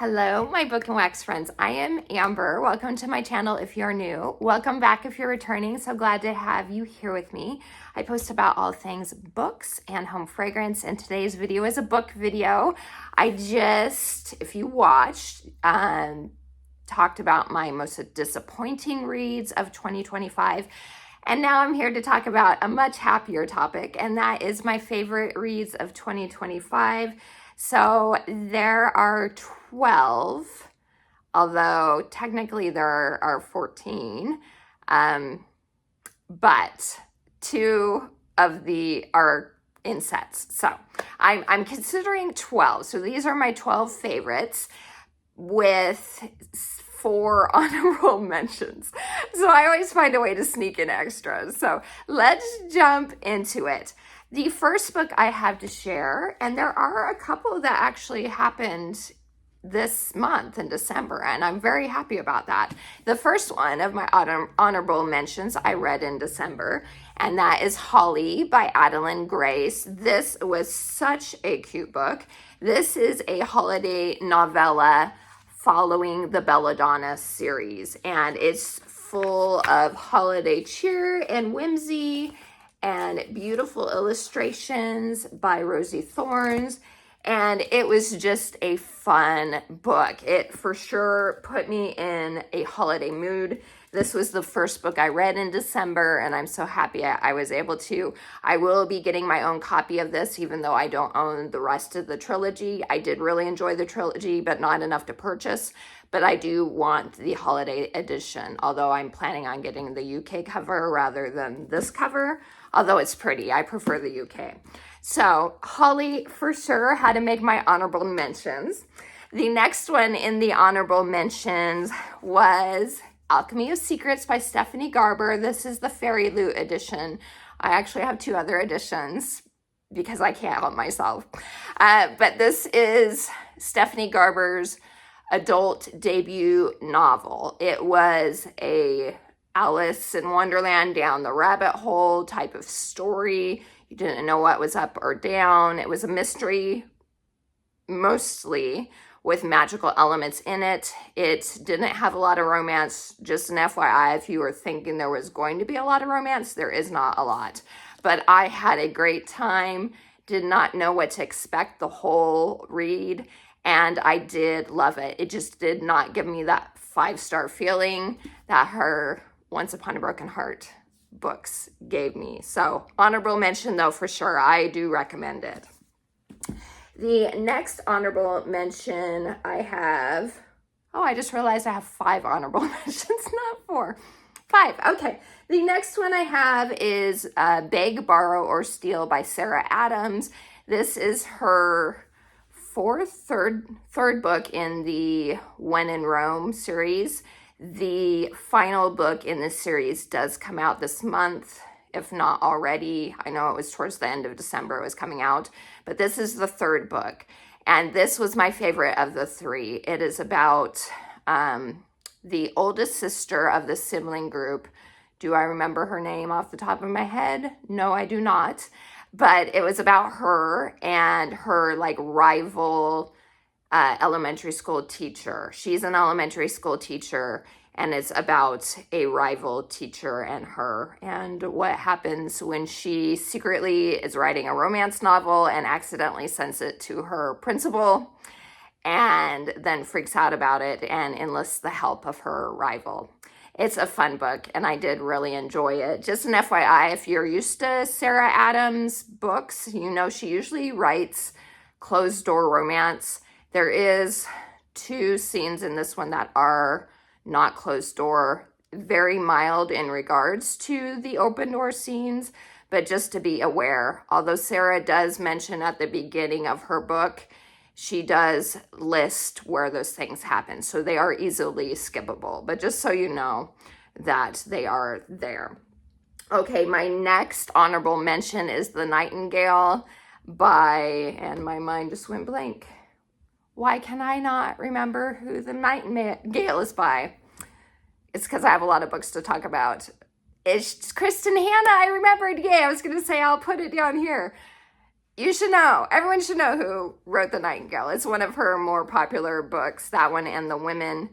Hello, my book and wax friends. I am Amber. Welcome to my channel if you're new. Welcome back if you're returning. So glad to have you here with me. I post about all things books and home fragrance, and today's video is a book video. I just, if you watched, talked about my most disappointing reads of 2025. And now I'm here to talk about a much happier topic, and that is my favorite reads of 2025. So there are 12, although technically there are 14, but two of the are in sets. So I'm considering 12. So these are my 12 favorites with 4 honorable mentions. So I always find a way to sneak in extras. So let's jump into it. The first book I have to share, and there are a couple that actually happened this month in December, and I'm very happy about that. The first one of my honorable mentions I read in December, and that is Holly by Adeline Grace. This was such a cute book. This is a holiday novella following the Belladonna series, and it's full of holiday cheer and whimsy and beautiful illustrations by Rosie Thorns. And it was just a fun book. It for sure put me in a holiday mood. This was the first book I read in December, and I'm so happy I was able to. I will be getting my own copy of this, even though I don't own the rest of the trilogy. I did really enjoy the trilogy, but not enough to purchase. But I do want the holiday edition, although I'm planning on getting the UK cover rather than this cover. Although it's pretty, I prefer the UK. So Holly for sure had to make my honorable mentions. The next one in the honorable mentions was Alchemy of Secrets by Stephanie Garber. This is the Fairy Loot edition. I actually have 2 other editions because I can't help myself. But this is Stephanie Garber's adult debut novel. It was a Alice in Wonderland down the rabbit hole type of story. You didn't know what was up or down. It was a mystery, mostly with magical elements in it. It didn't have a lot of romance. Just an FYI, if you were thinking there was going to be a lot of romance, there is not a lot. But I had a great time, did not know what to expect the whole read, and I did love it. It just did not give me that 5-star feeling that her Once Upon a Broken Heart books gave me. So honorable mention though, for sure. I do recommend it. The next honorable mention I have, I just realized I have 5 honorable mentions, not 4. 5, okay. The next one I have is Beg, Borrow, or Steal by Sarah Adams. This is her third book in the When in Rome series. The final book in this series does come out this month, if not already. I know it was towards the end of December it was coming out, but this is the 3rd book. And this was my favorite of the 3. It is about the oldest sister of the sibling group. Do I remember her name off the top of my head? No, I do not. But it was about her and her rival elementary school teacher. She's an elementary school teacher, and it's about a rival teacher and her, and what happens when she secretly is writing a romance novel and accidentally sends it to her principal, and then freaks out about it and enlists the help of her rival. It's a fun book, and I did really enjoy it. Just an FYI, if you're used to Sarah Adams' books, you know she usually writes closed-door romance. There is 2 scenes in this one that are not closed door, very mild in regards to the open door scenes, but just to be aware. Although Sarah does mention at the beginning of her book, she does list where those things happen. So they are easily skippable, but just so you know that they are there. Okay, my next honorable mention is The Nightingale by, and my mind just went blank. Why can I not remember who The Nightingale is by? It's because I have a lot of books to talk about. It's Kristen Hanna. I remembered. Yay, I was going to say I'll put it down here. You should know. Everyone should know who wrote The Nightingale. It's one of her more popular books, that one and The Women.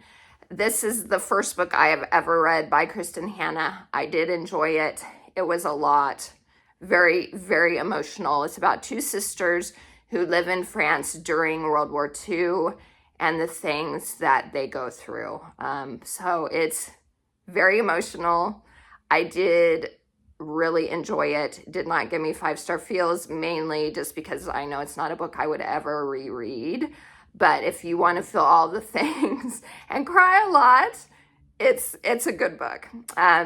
This is the first book I have ever read by Kristen Hanna. I did enjoy it. It was a lot. Very, very emotional. It's about two sisters who live in France during World War II and the things that they go through. So it's very emotional. I did really enjoy it. Did not give me 5-star feels, mainly just because I know it's not a book I would ever reread. But if you want to feel all the things and cry a lot, it's a good book.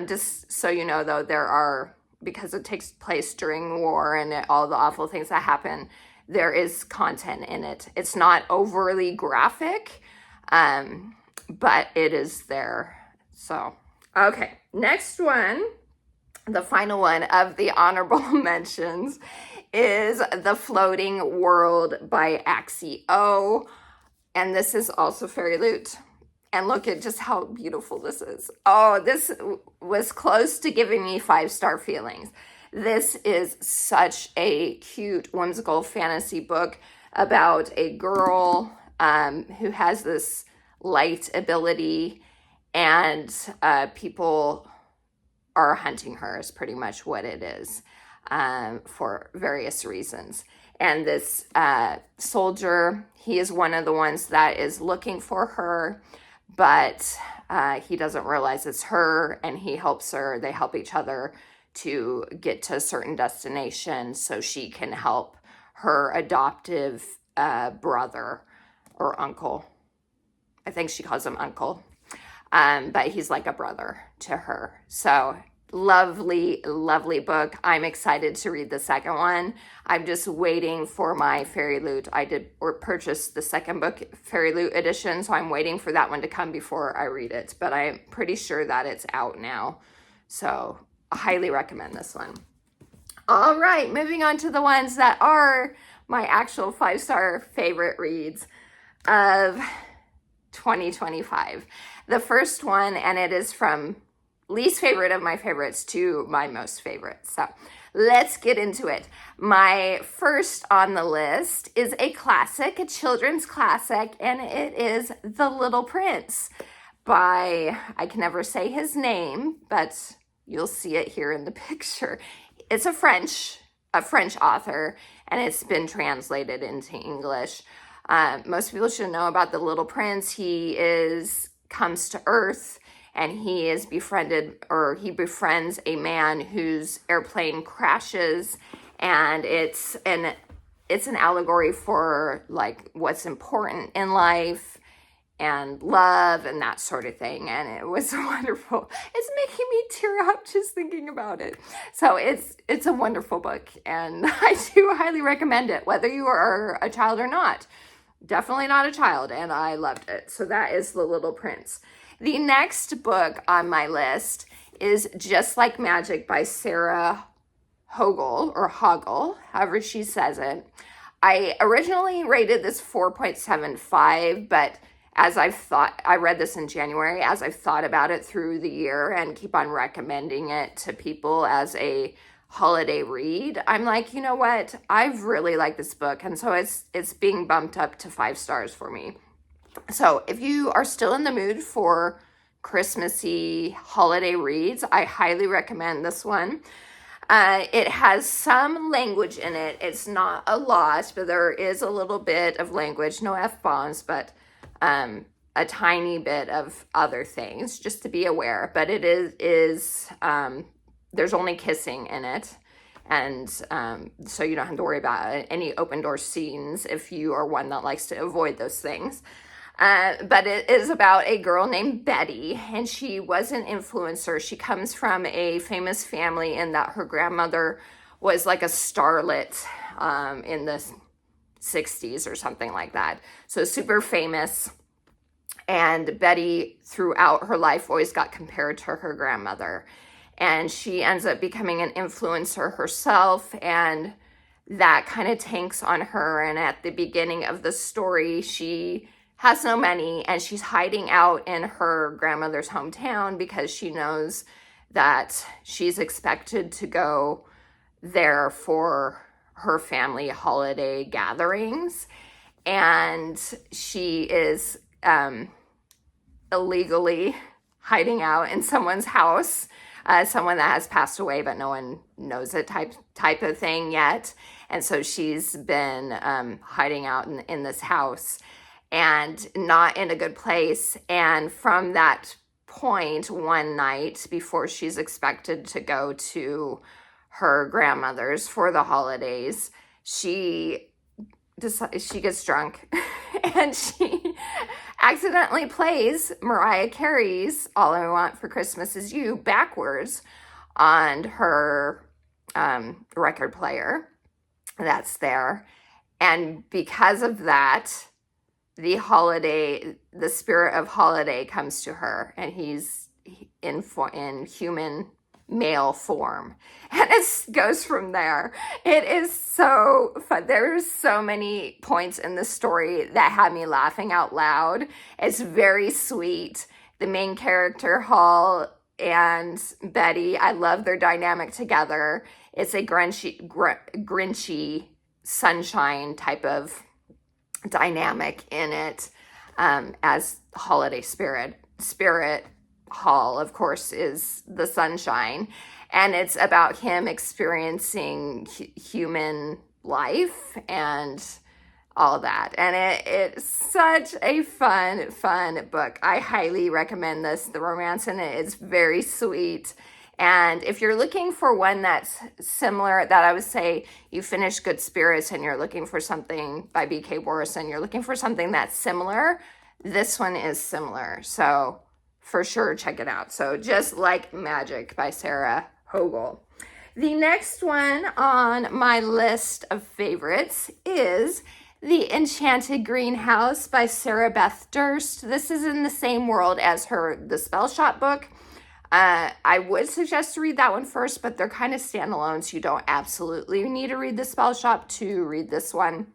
Just so you know, though, there are, because it takes place during war and all the awful things that happen, there is content in it. It's not overly graphic, but it is there. So, okay, next one. The final one of the honorable mentions is The Floating World by Axie O. And this is also Fairy Loot. And look at just how beautiful this is. Oh, this was close to giving me 5-star feelings. This is such a cute, whimsical fantasy book about a girl who has this light ability, and people are hunting her is pretty much what it is, for various reasons. And this soldier, he is one of the ones that is looking for her, but he doesn't realize it's her, and he helps her. They help each other to get to a certain destination so she can help her adoptive brother or uncle. I think she calls him uncle. But he's like a brother to her. So lovely, lovely book. I'm excited to read the second one. I'm just waiting for my Fairy Loot. I did purchase the second book, Fairy Loot edition, so I'm waiting for that one to come before I read it. But I'm pretty sure that it's out now. So I highly recommend this one. All right, moving on to the ones that are my actual 5-star favorite reads of 2025. The first one, and it is from least favorite of my favorites to my most favorite. So let's get into it. My first on the list is a classic, a children's classic, and it is The Little Prince by, I can never say his name, but you'll see it here in the picture. It's a French author, and it's been translated into English. Most people should know about The Little Prince. He comes to Earth, and he befriends a man whose airplane crashes, and it's an allegory for like what's important in life and love and that sort of thing. And it was wonderful. It's making me tear up just thinking about it. So it's a wonderful book, and I do highly recommend it, whether you are a child or not. Definitely not a child, and I loved it. So that is The Little Prince. The next book on my list is Just Like Magic by Sarah Hoggle, however she says it. I originally rated this 4.75, but I read this in January, as I've thought about it through the year and keep on recommending it to people as a holiday read, I'm like, you know what? I've really liked this book, and so it's being bumped up to 5 stars for me. So if you are still in the mood for Christmassy holiday reads, I highly recommend this one. It has some language in it. It's not a lot, but there is a little bit of language, no F-bombs, but a tiny bit of other things, just to be aware. But it is there's only kissing in it, and so you don't have to worry about any open door scenes if you are one that likes to avoid those things. But it is about a girl named Betty, and she was an influencer. She comes from a famous family in that her grandmother was like a starlet in the 60s or something like that. So super famous. And Betty, throughout her life, always got compared to her grandmother. And she ends up becoming an influencer herself, and that kind of tanks on her. And at the beginning of the story, she has no money, and she's hiding out in her grandmother's hometown because she knows that she's expected to go there for her family holiday gatherings, and she is illegally hiding out in someone's house, someone that has passed away, but no one knows it type of thing yet. And so she's been hiding out in this house and not in a good place. And from that point, one night before she's expected to go to her grandmother's for the holidays, she gets drunk and she accidentally plays Mariah Carey's All I Want for Christmas Is You backwards on her record player that's there. And because of that, the spirit of holiday comes to her, and he's in human male form, and it goes from there. It is so fun. There's so many points in the story that had me laughing out loud. It's very sweet. The main character, Hall and Betty, I love their dynamic together. It's a grinchy sunshine type of dynamic in it, as holiday spirit. Hall, of course, is the sunshine, and it's about him experiencing human life and all that. And it's such a fun book. I highly recommend this. The romance in it is very sweet. And if you're looking for one that's similar, that I would say you finished Good Spirits and you're looking for something by B.K. Borison, you're looking for something that's similar, this one is similar. So for sure, check it out. So Just Like Magic by Sarah Hogle. The next one on my list of favorites is The Enchanted Greenhouse by Sarah Beth Durst. This is in the same world as The Spell Shop book. I would suggest to read that one first, but they're kind of standalone, so you don't absolutely need to read The Spell Shop to read this one.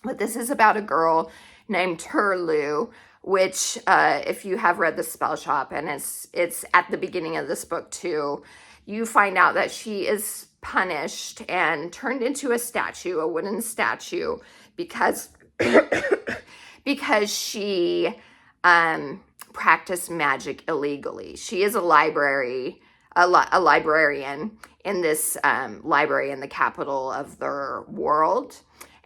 But this is about a girl named Turlu, which if you have read The Spell Shop, and it's at the beginning of this book too, you find out that she is punished and turned into a wooden statue, because she practiced magic illegally. She is a librarian in this library in the capital of their world.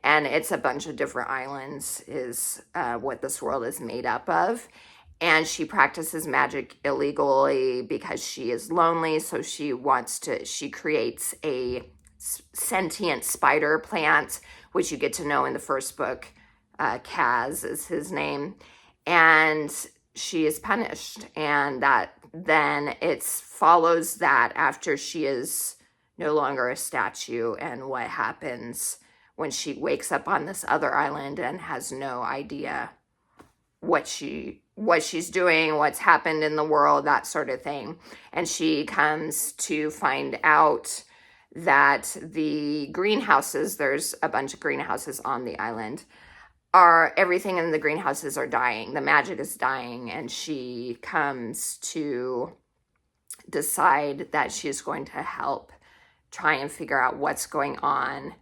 And it's a bunch of different islands is what this world is made up of. And she practices magic illegally because she is lonely. So she creates a sentient spider plant, which you get to know in the first book. Kaz is his name. And she is punished. And then it follows that after she is no longer a statue, and what happens when she wakes up on this other island and has no idea what she's doing, what's happened in the world, that sort of thing. And she comes to find out that the greenhouses, there's a bunch of greenhouses on the island, everything in the greenhouses are dying. The magic is dying, and she comes to decide that she's going to help try and figure out what's going on.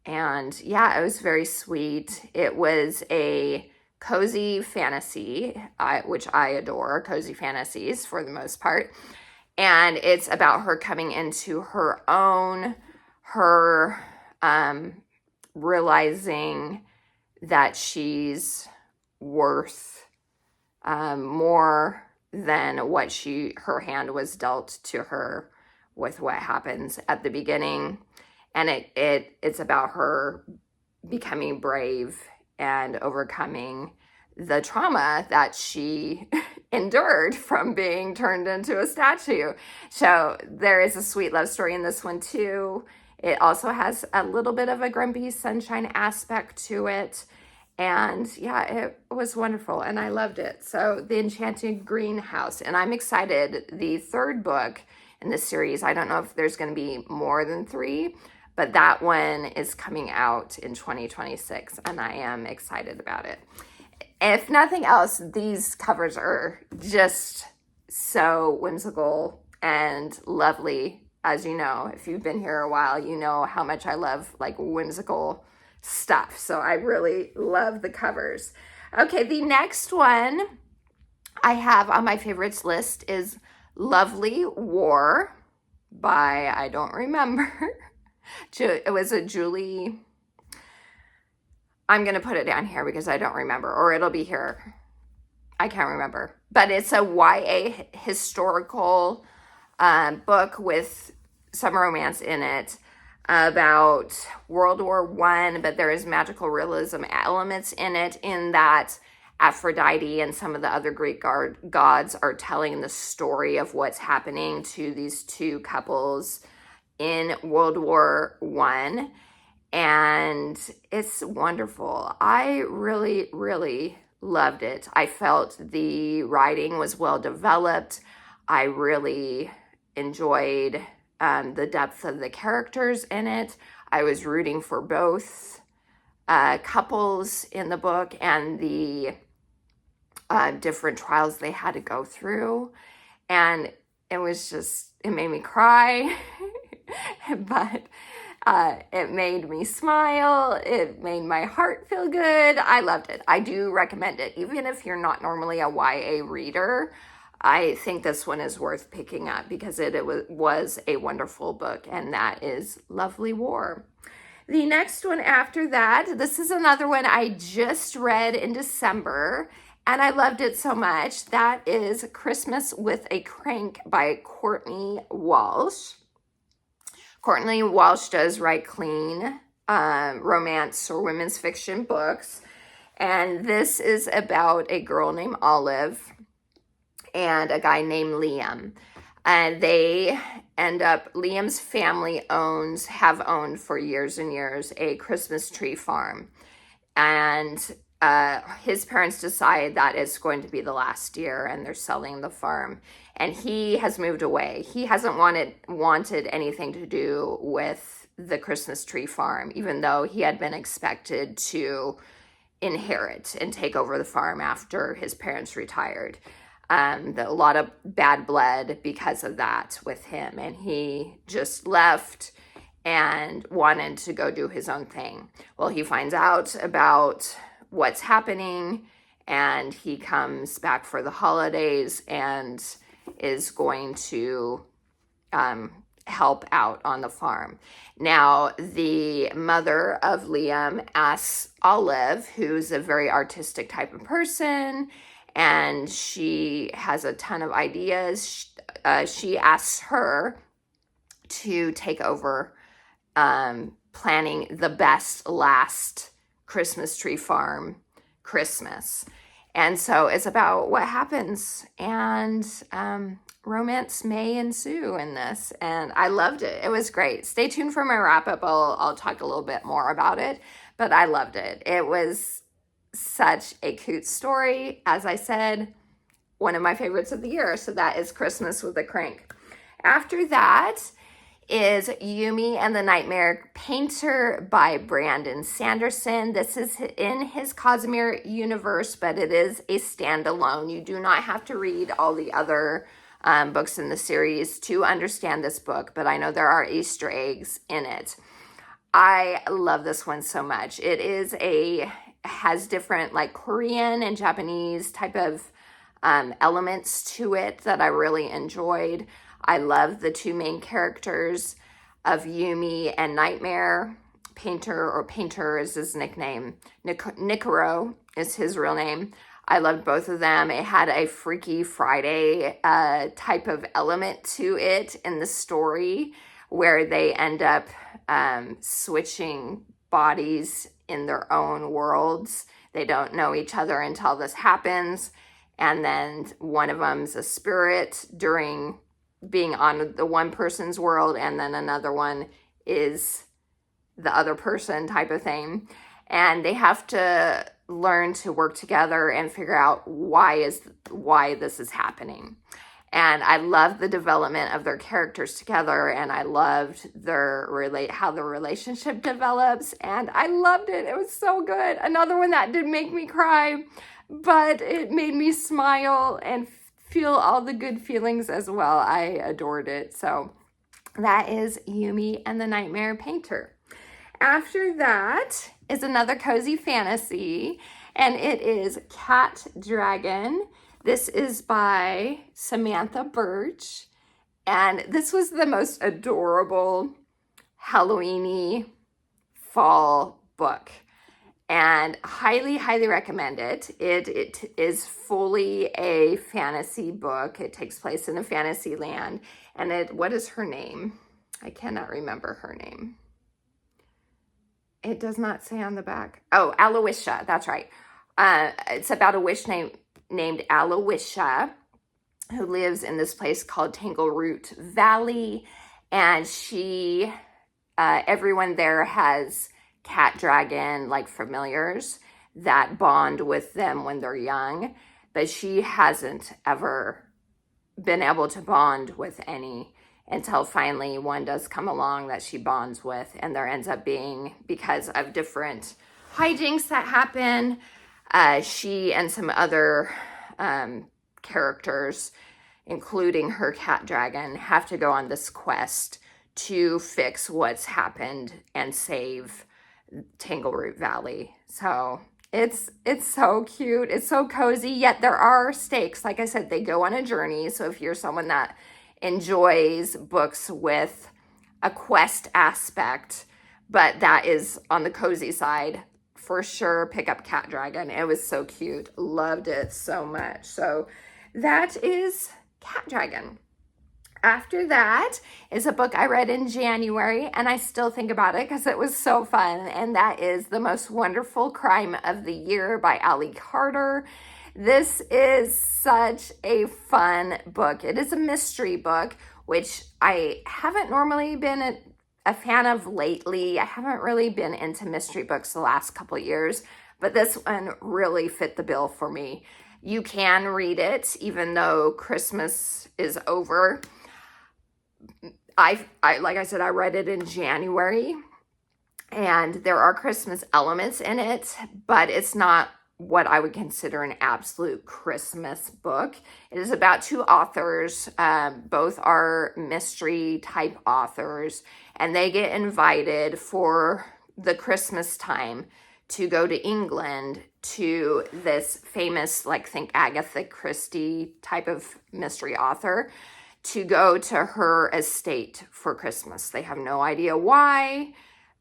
And yeah, it was very sweet. It was a cozy fantasy, which I adore, cozy fantasies for the most part. And it's about her coming into her own, realizing that she's worth more than what her hand was dealt to her with what happens at the beginning. And it's about her becoming brave and overcoming the trauma that she endured from being turned into a statue. So there is a sweet love story in this one too. It also has a little bit of a grumpy sunshine aspect to it. And yeah, it was wonderful and I loved it. So The Enchanted Greenhouse. And I'm excited. The third book in the series, I don't know if there's going to be more than 3, but that one is coming out in 2026 and I am excited about it. If nothing else, these covers are just so whimsical and lovely as you know, if you've been here a while, you know how much I love like whimsical stuff. So I really love the covers. Okay, the next one I have on my favorites list is Lovely War by, I don't remember. It was a Julie, I'm going to put it down here because I don't remember, or it'll be here. I can't remember. But it's a YA historical book with some romance in it about World War I, but there is magical realism elements in it, in that Aphrodite and some of the other Greek gods are telling the story of what's happening to these two couples in World War I. And it's wonderful. I really, really loved it. I felt the writing was well developed. I really enjoyed the depth of the characters in it. I was rooting for both couples in the book and the different trials they had to go through. And it was just, it made me cry, but it made me smile. It made my heart feel good. I loved it. I do recommend it. Even if you're not normally a YA reader, I think this one is worth picking up because it was a wonderful book, and that is Lovely War. The next one after that, this is another one I just read in December, and I loved it so much. That is Christmas with a Crank by Courtney Walsh. Courtney Walsh does write clean romance or women's fiction books, and this is about a girl named Olive and a guy named Liam. And they end up, Liam's family have owned for years and years a Christmas tree farm. And his parents decide that it's going to be the last year and they're selling the farm. And he has moved away. He hasn't wanted anything to do with the Christmas tree farm, even though he had been expected to inherit and take over the farm after his parents retired. A lot of bad blood because of that with him, and he just left and wanted to go do his own thing. Well, he finds out about what's happening, and he comes back for the holidays and is going to help out on the farm. Now, the mother of Liam asks Olive, who's a very artistic type of person, and she has a ton of ideas. She asks her to take over planning the best last Christmas tree farm Christmas. And so it's about what happens, and romance may ensue in this. And I loved it. It was great. Stay tuned for my wrap-up. I'll talk a little bit more about it, but I loved it. It was such a cute story. As I said, one of my favorites of the year. So that is Christmas with a Crank. After that is Yumi and the Nightmare Painter by Brandon Sanderson. This is in his Cosmere universe, but it is a standalone. You do not have to read all the other books in the series to understand this book, but I know there are Easter eggs in it. I love this one so much. It has different like Korean and Japanese type of elements to it that I really enjoyed. I love the two main characters of Yumi and Nightmare. Painter is his nickname. Nikoro is his real name. I loved both of them. It had a Freaky Friday type of element to it in the story, where they end up switching bodies in their own worlds. They don't know each other until this happens. And then one of them's a spirit during being on the one person's world, and then another one is the other person type of thing. And they have to learn to work together and figure out why this is happening. And I loved the development of their characters together, and I loved how the relationship develops, and I loved it. It was so good. Another one that did make me cry, but it made me smile and feel all the good feelings as well. I adored it. So That is Yumi and the Nightmare Painter. After that is another cozy fantasy, and it is Cat Dragon. This is by Samantha Birch, and this was the most adorable Halloween-y fall book, and highly, highly recommend it. It is fully a fantasy book. It takes place in a fantasy land, and what is her name? I cannot remember her name. It does not say on the back. Oh, Aloysia, that's right. It's about a witch named Aloysia who lives in this place called Tangleroot Valley, and everyone there has cat dragon like familiars that bond with them when they're young, but she hasn't ever been able to bond with any until finally one does come along that she bonds with, and there ends up being, because of different hijinks that happen, she and some other characters, including her cat dragon, have to go on this quest to fix what's happened and save Tangleroot Valley. So it's so cute. It's so cozy, yet there are stakes. Like I said, they go on a journey. So if you're someone that enjoys books with a quest aspect, but that is on the cozy side, for sure pick up Cat Dragon. It was so cute. Loved it so much. So that is Cat Dragon. After that is a book I read in January, and I still think about it because it was so fun, and that is The Most Wonderful Crime of the Year by Ali Carter. This is such a fun book. It is a mystery book, which I haven't normally been a fan of lately. I haven't really been into mystery books the last couple of years, but this one really fit the bill for me. You can read it even though Christmas is over. Like I said, I read it in January, and there are Christmas elements in it, but it's not what I would consider an absolute Christmas book. It is about two authors. Both are mystery type authors, and they get invited for the Christmas time to go to England to this famous, like, think Agatha Christie type of mystery author, to go to her estate for Christmas. They have no idea why,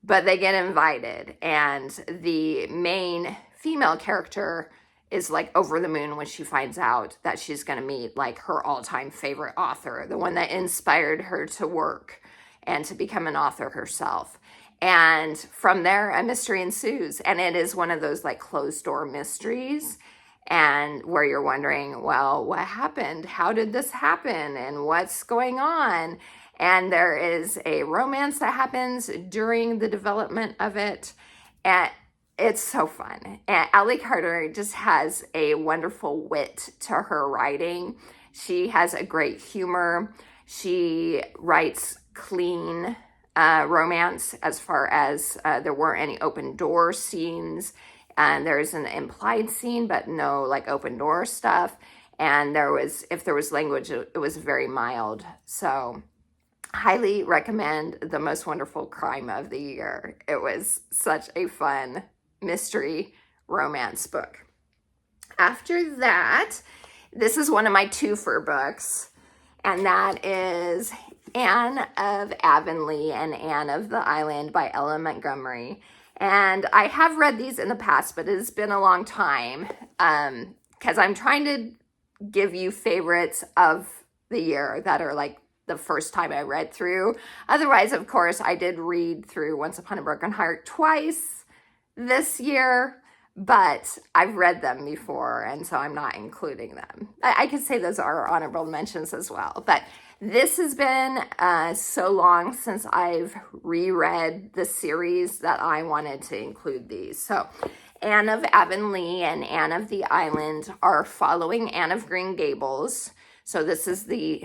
but they get invited, and the main female character is like over the moon when she finds out that she's going to meet like her all-time favorite author, the one that inspired her to work and to become an author herself. And from there, a mystery ensues, and it is one of those like closed door mysteries, and where you're wondering, well, what happened? How did this happen? And what's going on? And there is a romance that happens during the development of it. And it's so fun. And Ali Carter just has a wonderful wit to her writing. She has a great humor. She writes clean romance as far as there weren't any open door scenes. And there's an implied scene, but no like open door stuff. And if there was language, it was very mild. So highly recommend The Most Wonderful Crime of the Year. It was such a fun mystery romance book. After that, this is one of my twofer books, and that is Anne of Avonlea and Anne of the Island by Ella Montgomery. And I have read these in the past, but it's been a long time because I'm trying to give you favorites of the year that are like the first time I read through. Otherwise, of course, I did read through Once Upon a Broken Heart twice this year, but I've read them before, and so I'm not including them. I could say those are honorable mentions as well, but this has been so long since I've reread the series that I wanted to include these. So Anne of Avonlea and Anne of the Island are following Anne of Green Gables. So this is the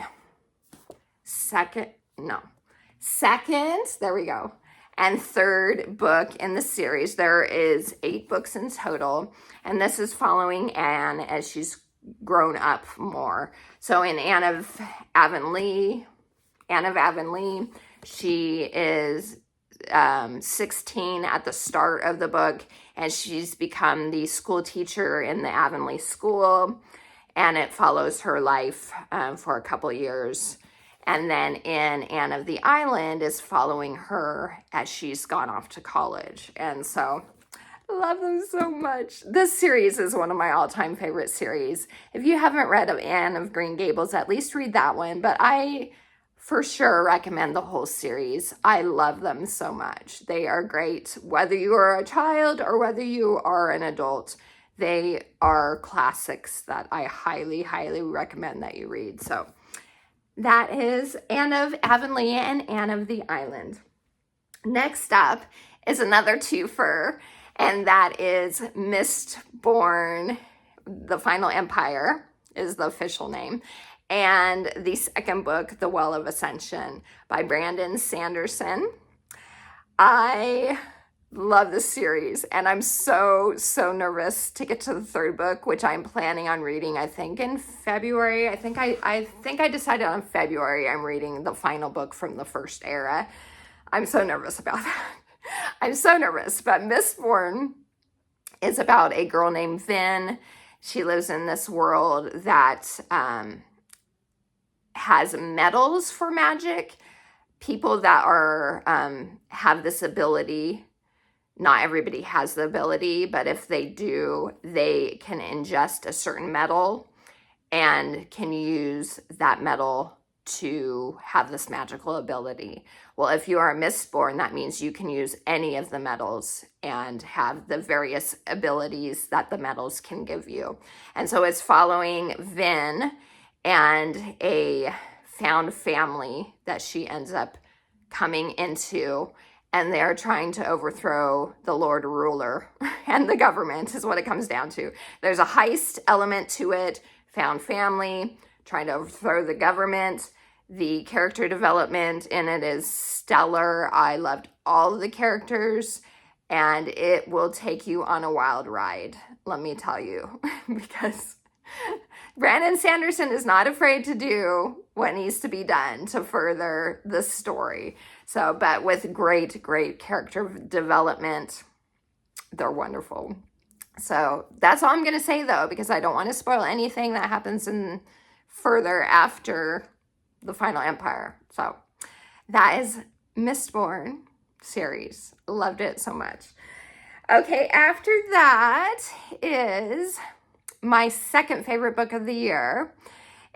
second, there we go, and third book in the series. There is 8 books in total, and this is following Anne as she's grown up more. So in Anne of Avonlea, Anne of Avonlea. She is 16 at the start of the book, and she's become the school teacher in the Avonlea school, and it follows her life for a couple years. And then in Anne of the Island is following her as she's gone off to college. And so I love them so much. This series is one of my all-time favorite series. If you haven't read Anne of Green Gables, at least read that one. But I for sure recommend the whole series. I love them so much. They are great. Whether you are a child or whether you are an adult, they are classics that I highly, highly recommend that you read. So that is Anne of Avonlea and Anne of the Island. Next up is another twofer, and that is Mistborn, The Final Empire is the official name, and the second book, The Well of Ascension by Brandon Sanderson. I love this series, and I'm so nervous to get to the third book, which I'm planning on reading, I think in February. I think I decided on February I'm reading the final book from the first era. I'm so nervous about that. I'm so nervous, but Mistborn is about a girl named Vin. She lives in this world that has medals for magic. People that are have this ability, not everybody has the ability, but if they do, they can ingest a certain metal and can use that metal to have this magical ability. Well, if you are a Mistborn, that means you can use any of the metals and have the various abilities that the metals can give you. And so it's following Vin and a found family that she ends up coming into, and they're trying to overthrow the Lord Ruler and the government is what it comes down to. There's a heist element to it, found family, trying to overthrow the government. The character development in it is stellar. I loved all of the characters, and it will take you on a wild ride, let me tell you, because Brandon Sanderson is not afraid to do what needs to be done to further the story. So, but with great character development, they're wonderful. So that's all I'm going to say, though, because I don't want to spoil anything that happens in further after The Final Empire. So that is Mistborn series. Loved it so much. Okay, after that is my second favorite book of the year,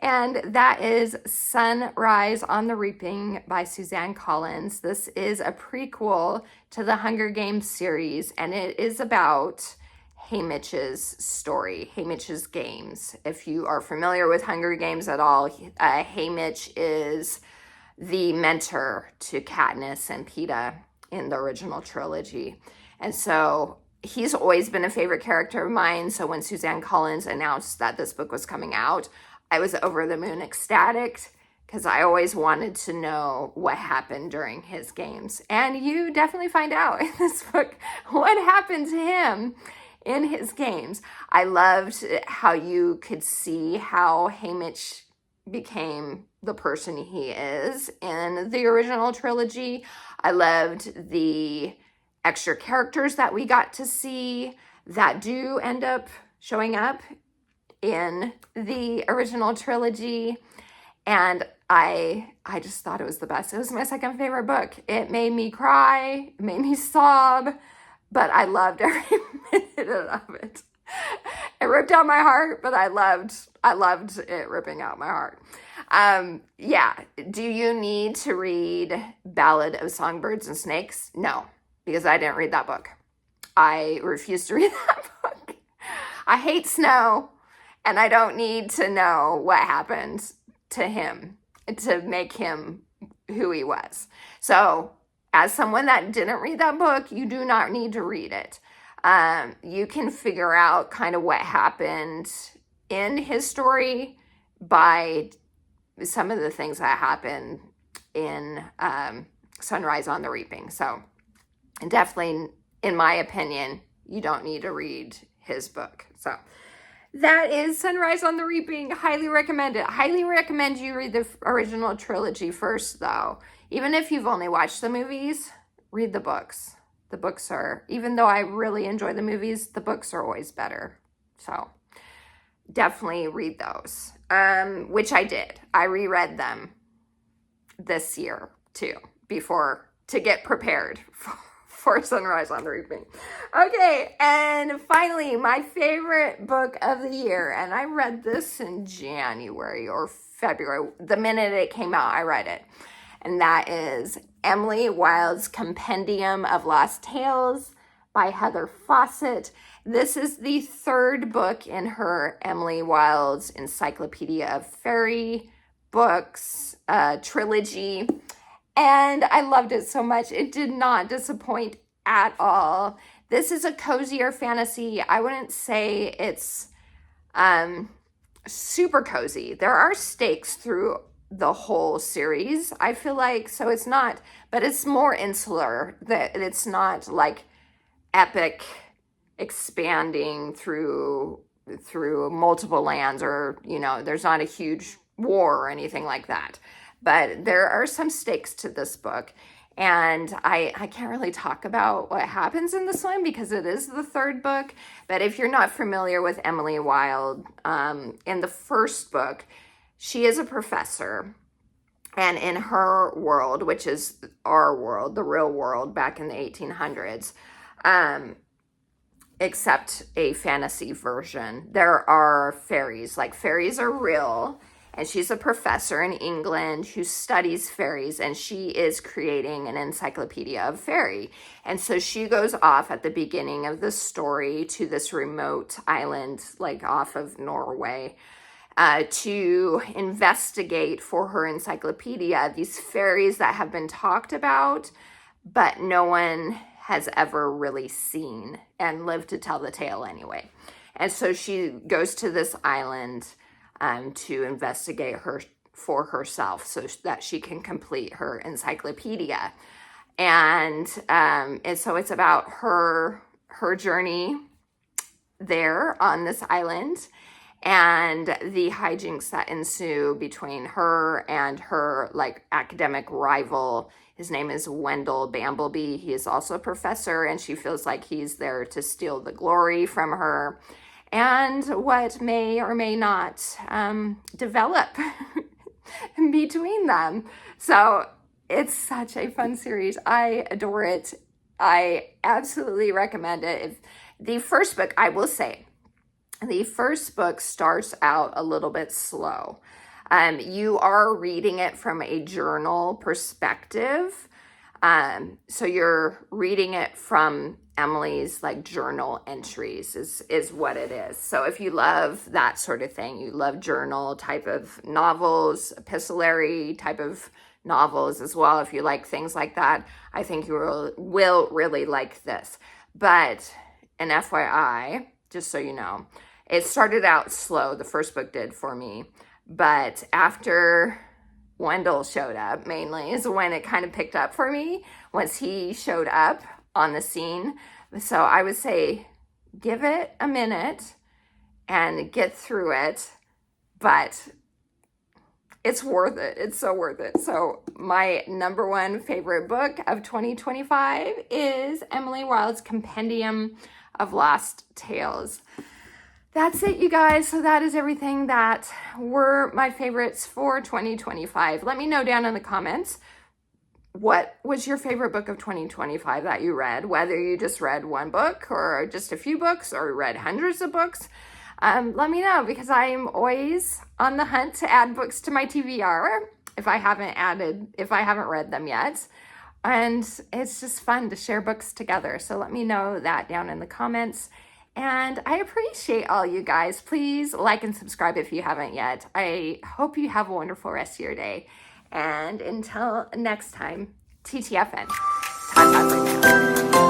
and that is Sunrise on the Reaping by Suzanne Collins. This is a prequel to the Hunger Games series, and it is about Haymitch's story, Haymitch's games. If you are familiar with Hunger Games at all, Haymitch is the mentor to Katniss and Peeta in the original trilogy. And so he's always been a favorite character of mine. So when Suzanne Collins announced that this book was coming out, I was over the moon ecstatic because I always wanted to know what happened during his games. And you definitely find out in this book what happened to him in his games. I loved how you could see how Haymitch became the person he is in the original trilogy. I loved the extra characters that we got to see that do end up showing up in the original trilogy. And I just thought it was the best. It was my second favorite book. It made me cry, it made me sob, but I loved every minute of it. It ripped out my heart, but I loved it ripping out my heart. Yeah. Do you need to read Ballad of Songbirds and Snakes? No, because I didn't read that book. I refuse to read that book. I hate snow, and I don't need to know what happened to him to make him who he was. So as someone that didn't read that book, you do not need to read it. You can figure out kind of what happened in his story by some of the things that happen in Sunrise on the Reaping. So definitely, in my opinion, you don't need to read his book. So That is Sunrise on the Reaping. Highly recommend it. Highly recommend you read the original trilogy first, though. Even if you've only watched the movies, read the books. The books are, even though I really enjoy the movies, the books are always better. So definitely read those, which I did. I reread them this year too, to get prepared for Sunrise on the Reaping. Okay, and finally, my favorite book of the year, and I read this in January or February. The minute it came out, I read it. And that is Emily Wilde's Compendium of Lost Tales by Heather Fawcett. This is the third book in her Emily Wilde's Encyclopedia of Fairy Books trilogy. And I loved it so much. It did not disappoint at all. This is a cozier fantasy. I wouldn't say it's super cozy. There are stakes through the whole series, I feel like. So it's not, but it's more insular. That it's not like epic expanding through multiple lands, or, you know, there's not a huge war or anything like that. But there are some stakes to this book. And I can't really talk about what happens in this one because it is the third book. But if you're not familiar with Emily Wilde, in the first book, she is a professor. And in her world, which is our world, the real world back in the 1800s, except a fantasy version, there are fairies. Like, fairies are real. And she's a professor in England who studies fairies, and she is creating an encyclopedia of fairy. And so she goes off at the beginning of the story to this remote island, like off of Norway, to investigate for her encyclopedia these fairies that have been talked about, but no one has ever really seen and lived to tell the tale anyway. And so she goes to this island to investigate her for herself so that she can complete her encyclopedia. And so it's about her journey there on this island and the hijinks that ensue between her and her like academic rival. His name is Wendell Bambleby. He is also a professor, and she feels like he's there to steal the glory from her. And what may or may not develop between them. So it's such a fun series. I adore it. I absolutely recommend it. If the first book, I will say, the first book starts out a little bit slow. You are reading it from a journal perspective. So you're reading it from Emily's like journal entries is what it is. So if you love that sort of thing, you love journal type of novels, epistolary type of novels as well. If you like things like that, I think you will really like this. But an FYI, just so you know, it started out slow. The first book did for me. But after Wendell showed up, mainly, is when it kind of picked up for me, once he showed up on the scene. So I would say give it a minute and get through it, but it's worth it. It's so worth it. So my number one favorite book of 2025 is Emily Wilde's Compendium of Lost Tales. That's it, you guys. So that is everything that were my favorites for 2025. Let me know down in the comments, what was your favorite book of 2025 that you read? Whether you just read one book or just a few books or read hundreds of books. Let me know, because I am always on the hunt to add books to my TBR if I haven't read them yet. And it's just fun to share books together. So let me know that down in the comments. And I appreciate all you guys. Please like and subscribe if you haven't yet. I hope you have a wonderful rest of your day. And until next time, TTFN. Ta-ta for now.